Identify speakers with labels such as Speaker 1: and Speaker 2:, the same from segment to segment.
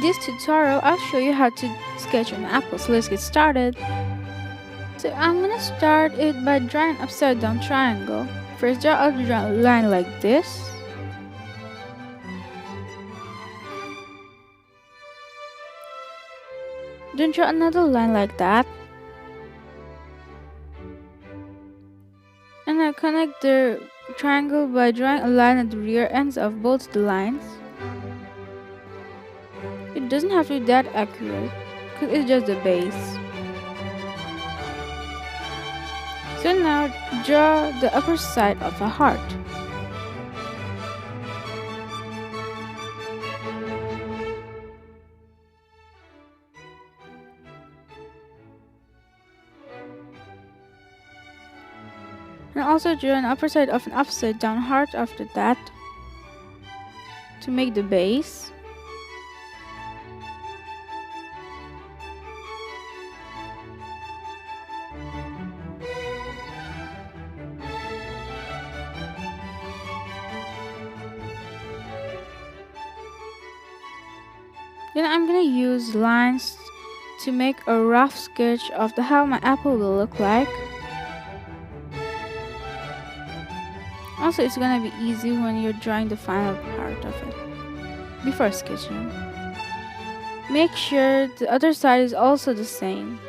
Speaker 1: In this tutorial, I'll show you how to sketch an apple. So let's get started. So I'm gonna start it by drawing an upside down triangle. First, I'll draw a line like this. Then draw another line like that. And I connect the triangle by drawing a line at the rear ends of both the lines. It doesn't have to be that accurate, because it's just the base. So now draw the upper side of a heart. And also draw an upper side of an upside down heart after that to make the base. Then I'm gonna use lines to make a rough sketch of how my apple will look like. Also, it's gonna be easy when you're drawing the final part of it before sketching. Make sure the other side is also the same.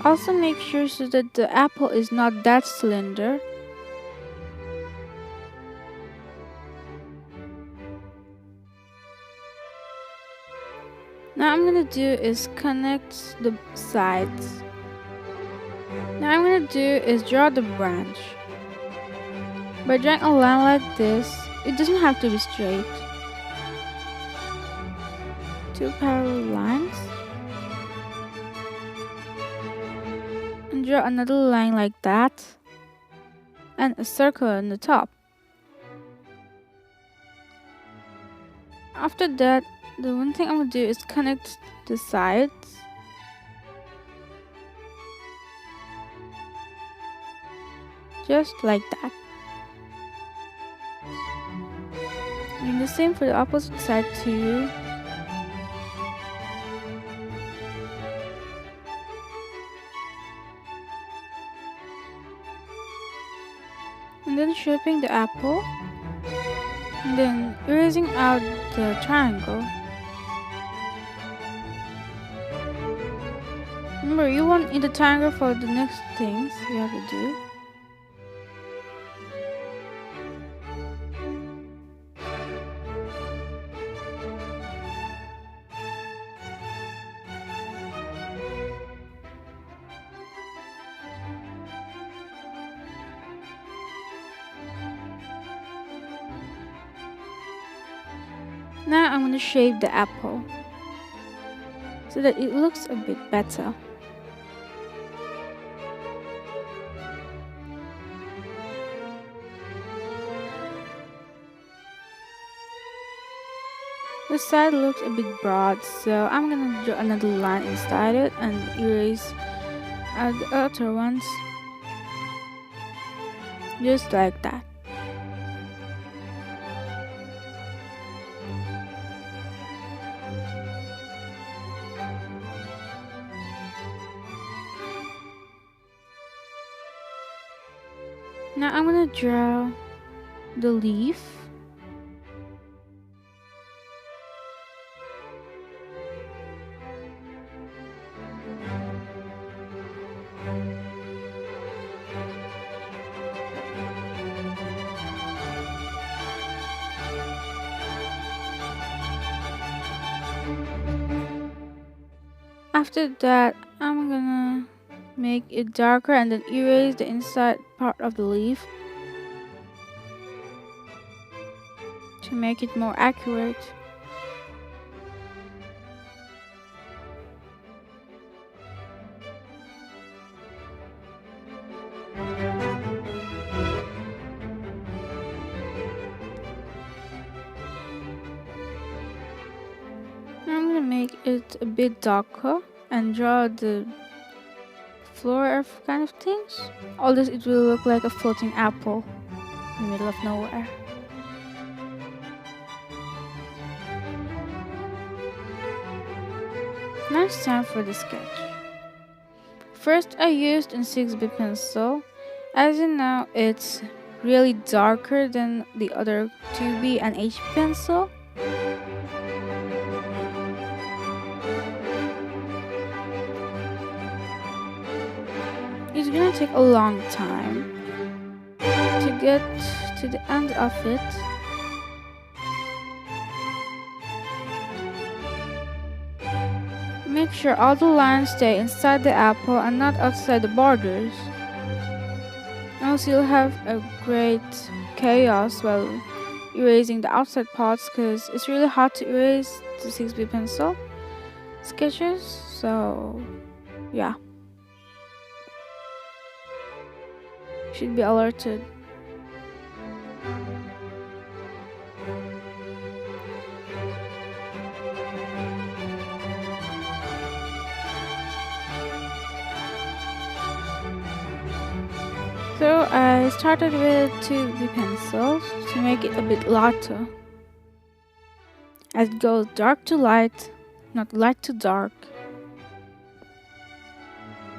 Speaker 1: Also make sure so that the apple is not that cylinder. Now I'm gonna do is connect the sides. Now I'm gonna do is draw the branch. By drawing a line like this, it doesn't have to be straight. Two parallel lines. And draw another line like that. And a circle on the top. After that, the one thing I'm gonna do is connect the sides. Just like that. And the same for the opposite side too. And then shaping the apple. And then erasing out the triangle. Remember, you want in the triangle for the next things you have to do. Now I'm going to shape the apple so that it looks a bit better. The side looks a bit broad, so I'm going to draw another line inside it and erase the other ones. Just like that. Now I'm gonna draw the leaf. After that, I'm gonna make it darker and then erase the inside part of the leaf to make it more accurate. I'm gonna make it a bit darker and draw the floor of kind of things. All this, it will look like a floating apple in the middle of nowhere. Now it's time for the sketch. First, I used a 6B pencil. As you know, it's really darker than the other 2B and HB pencil. It's gonna take a long time to get to the end of it. Make sure all the lines stay inside the apple and not outside the borders. Also, you'll have a great chaos while erasing the outside parts because it's really hard to erase the 6B pencil sketches. So, yeah. Should be alerted. So I started with 2B pencils to make it a bit lighter. As it goes dark to light, not light to dark.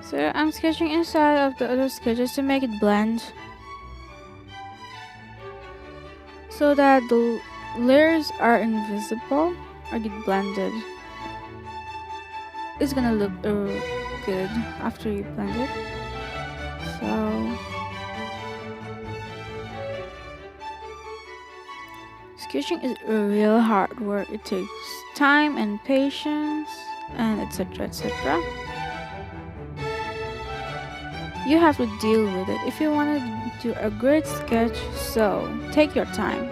Speaker 1: So I'm sketching inside of the other sketches to make it blend. So that the layers are invisible or get blended. It's gonna look good after you blend it. So sketching is a real hard work. It takes time and patience and etc. etc. You have to deal with it if you want to do a great sketch, so take your time.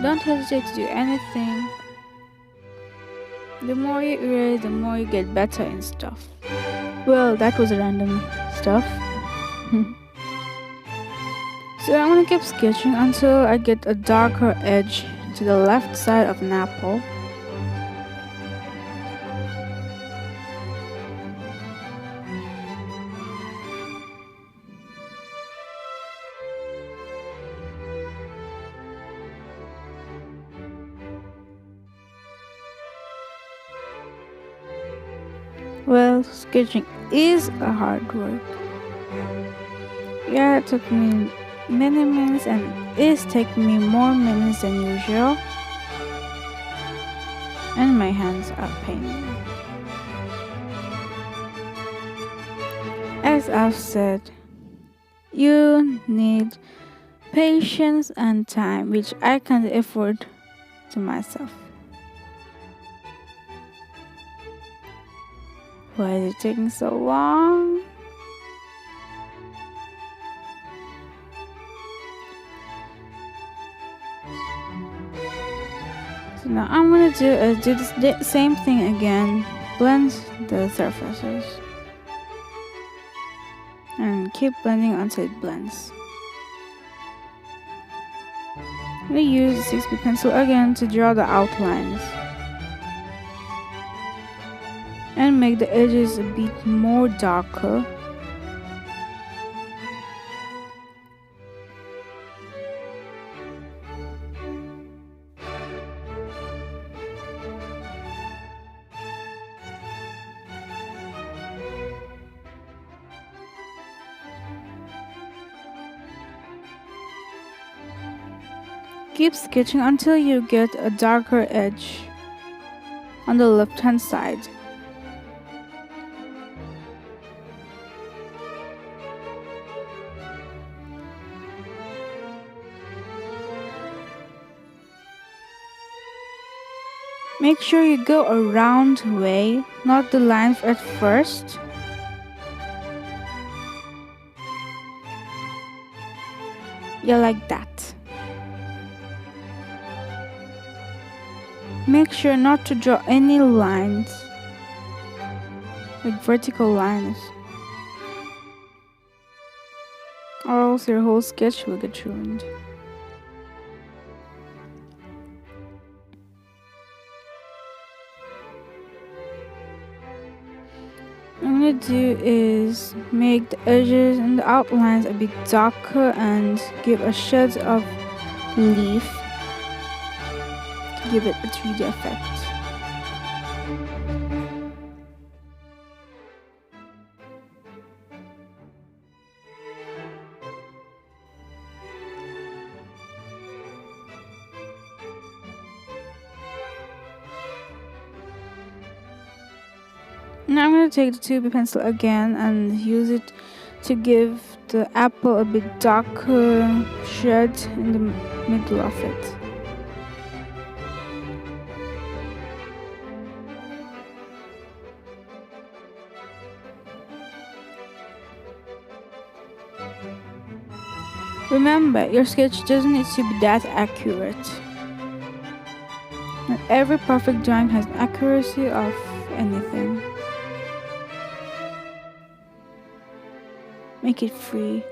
Speaker 1: Don't hesitate to do anything. The more you erase, the more you get better in stuff. Well, that was random stuff. So I'm gonna keep sketching until I get a darker edge to the left side of an apple. Well, sketching is a hard work. Yeah, it took me many minutes and is taking me more minutes than usual. And my hands are paining. As I've said, you need patience and time, which I can't afford to myself. Why is it taking so long? So now I'm gonna do the same thing again. Blend the surfaces. And keep blending until it blends. I'm gonna use the 6B pencil again to draw the outlines. And make the edges a bit more darker. Keep sketching until you get a darker edge on the left hand side. Make sure you go a round way, not the line at first. Yeah, like that. Make sure not to draw any lines, like vertical lines, or else your whole sketch will get ruined. gonna do is make the edges and the outlines a bit darker and give a shade of leaf to give it a 3D effect. Now I'm going to take the 2B pencil again and use it to give the apple a bit darker shade in the middle of it. Remember, your sketch doesn't need to be that accurate. Not every perfect drawing has an accuracy of anything. Make it free.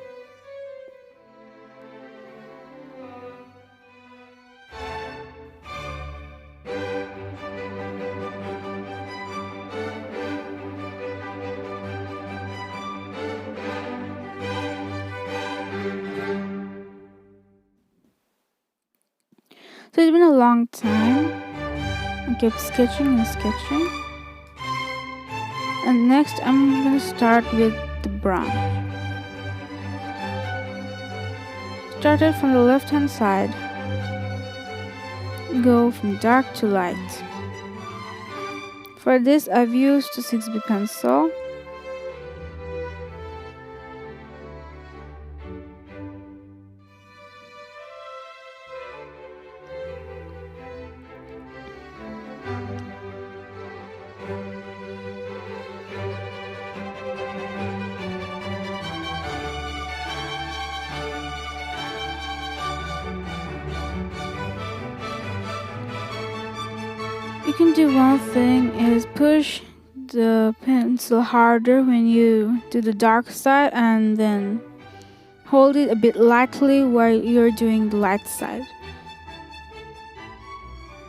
Speaker 1: So it's been a long time. I kept sketching and sketching. And next I'm gonna start with the brown. Started from the left hand side. Go from dark to light. For this I've used the 6B pencil. You can do one thing is push the pencil harder when you do the dark side and then hold it a bit lightly while you're doing the light side.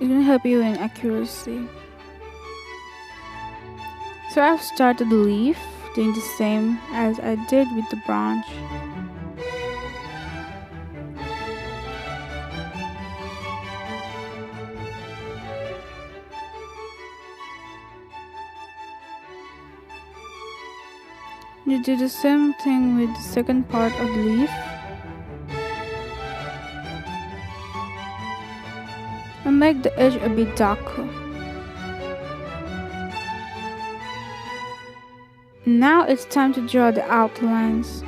Speaker 1: It's gonna help you in accuracy. So I've started the leaf, doing the same as I did with the branch. You do the same thing with the second part of the leaf. And make the edge a bit darker. Now it's time to draw the outlines.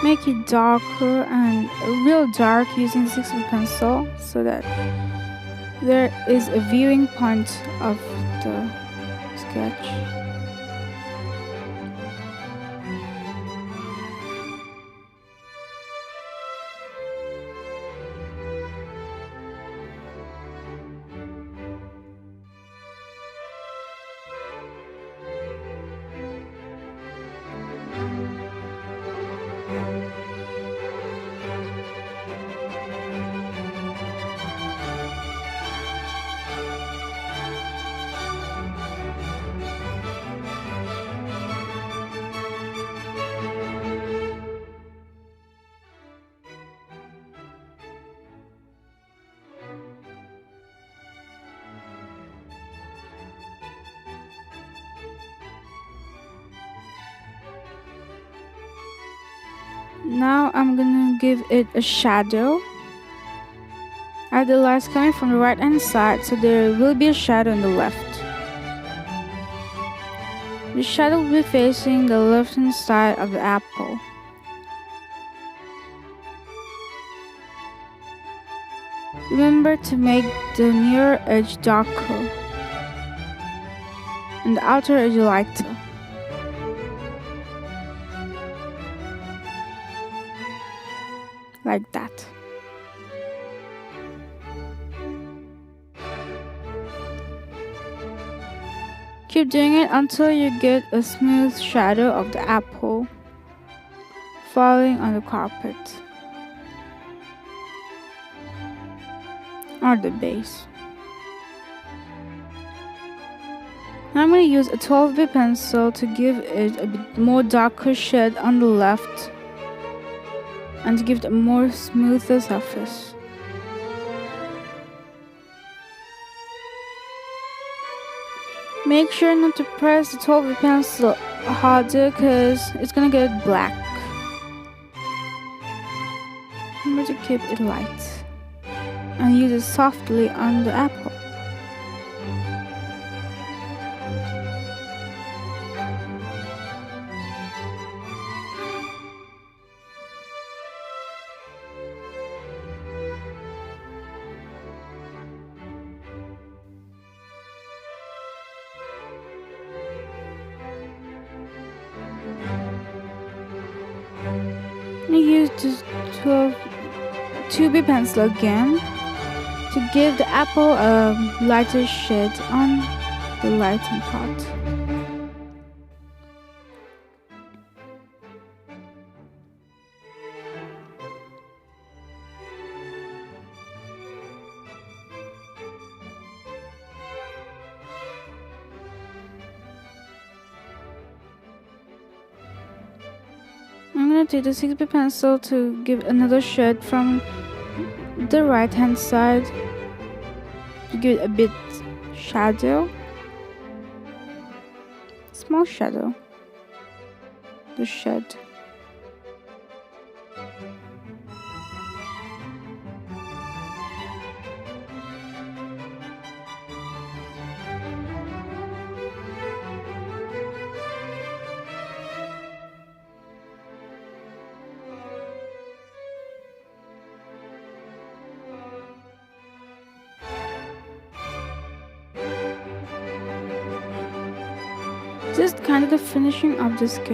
Speaker 1: Make it darker and real dark using 6B pencil so that there is a viewing point of the sketch. Now I'm gonna give it a shadow. I have the lights coming from the right hand side, so there will be a shadow on the left. The shadow will be facing the left hand side of the apple. Remember to make the near edge darker and the outer edge lighter. Like that. Keep doing it until you get a smooth shadow of the apple falling on the carpet or the base. Now I'm going to use a 12B pencil to give it a bit more darker shade on the left and to give it a more smoother surface. Make sure not to press the 12B pencil harder because it's going to get black. Remember to keep it light and use it softly on the apple. I use this 2B pencil again to give the apple a lighter shade on the lighting part. I'm going to take the 6B pencil to give another shade from the right hand side to give it a bit shadow, small shadow, the shade. Just kind of the finishing of the sketch.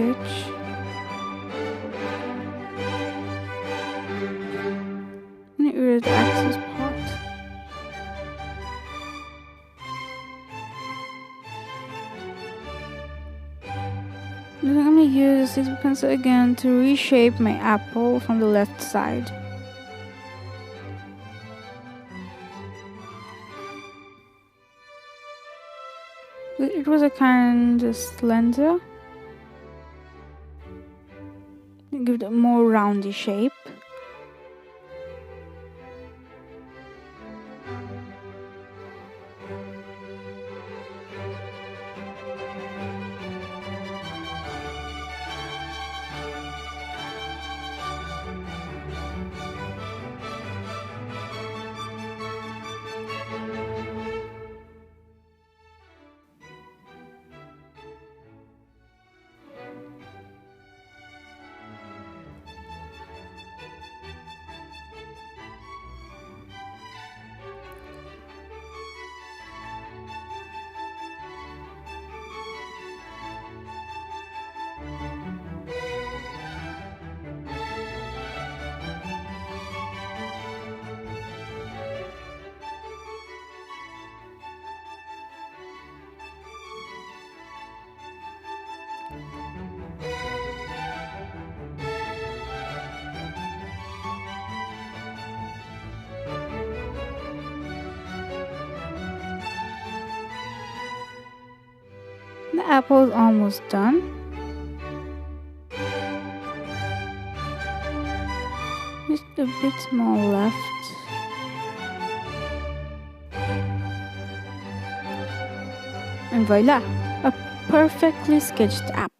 Speaker 1: And erase the excess part. Then I'm going to use the 6B pencil again to reshape my apple from the left side. It was a kind of slender. Give it a more roundy shape. The apple is almost done. Just a bit more left. And voila! A perfectly sketched apple.